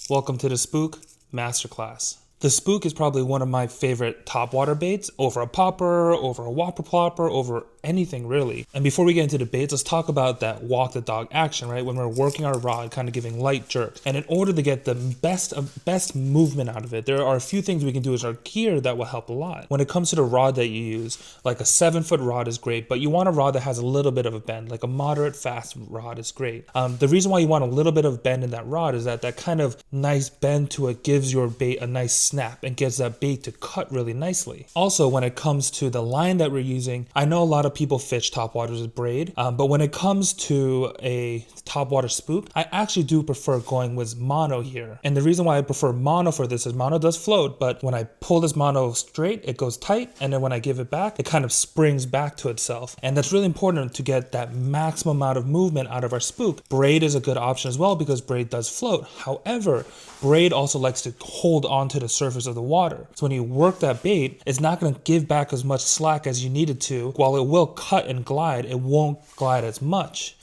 Welcome to the Spook Masterclass. The spook is probably one of my favorite topwater baits over a popper, over a whopper plopper, over anything really. And before we get into the baits, let's talk about that walk the dog action, right? When we're working our rod, kind of giving light jerks. And in order to get the best movement out of it, there are a few things we can do as our gear that will help a lot. When it comes to the rod that you use, like a 7-foot rod is great, but you want a rod that has a little bit of a bend, like a moderate fast rod is great. The reason why you want a little bit of bend in that rod is that kind of nice bend to it gives your bait a nice snap and gets that bait to cut really nicely. Also, when it comes to the line that we're using, I know a lot of people fish topwaters with braid, but when it comes to a topwater spook, I actually do prefer going with mono here. And the reason why I prefer mono for this is mono does float, but when I pull this mono straight, it goes tight, and then when I give it back, it kind of springs back to itself. And that's really important to get that maximum amount of movement out of our spook. Braid is a good option as well because braid does float. However, braid also likes to hold onto the surface of the water. So when you work that bait, it's not going to give back as much slack as you need it to. While it will cut and glide, it won't glide as much.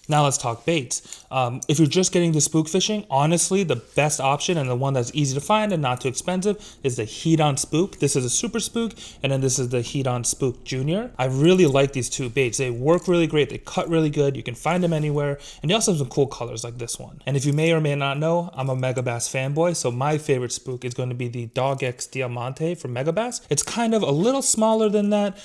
Now let's talk baits. If you're just getting to spook fishing, honestly, the best option and the one that's easy to find and not too expensive is the heat-on spook. This is a super spook, and then this is the heat-on spook junior. I really like these two baits. They work really great. They cut really good. You can find them anywhere, and they also have some cool colors like this one. And if you may or may not know, I'm a Megabass fanboy, so my favorite spook is going to be the Dog X Diamante from Megabass. It's kind of a little smaller than that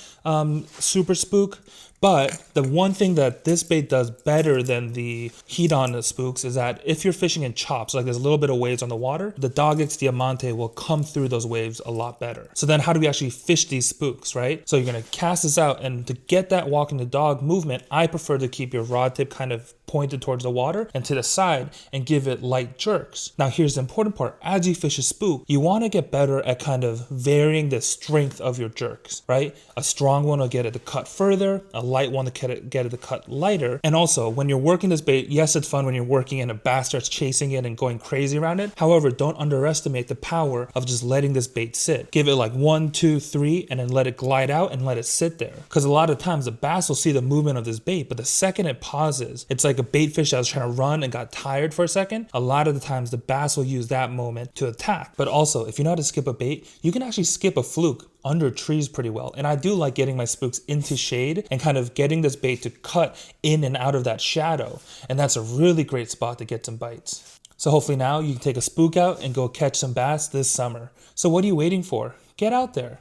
super spook, but the one thing that this bait does better than the heat-on spooks is that if you're fishing in chops, like there's a little bit of waves on the water, the Dog X Diamante will come through those waves a lot better. So then how do we actually fish these spooks, right? So you're going to cast this out, and to get that walking the dog movement, I prefer to keep your rod tip kind of pointed towards the water and to the side and give it light jerks. Now here's the important part. As you fish a spook, you want to get better at kind of varying the strength of your jerks, right? A strong one will get it to cut further, a light one to get it to cut lighter. And also when you're working this bait, yes, it's fun when you're working and a bass starts chasing it and going crazy around it. However, don't underestimate the power of just letting this bait sit. Give it like 1, 2, 3, and then let it glide out and let it sit there. Because a lot of times the bass will see the movement of this bait, but the second it pauses, it's like a bait fish that was trying to run and got tired for a second. A lot of the times the bass will use that moment to attack. But also, if you know how to skip a bait, you can actually skip a fluke under trees pretty well. And I do like getting my spooks into shade and kind of getting this bait to cut in and out of that shadow. And that's a really great spot to get some bites. So hopefully now you can take a spook out and go catch some bass this summer. So what are you waiting for? Get out there.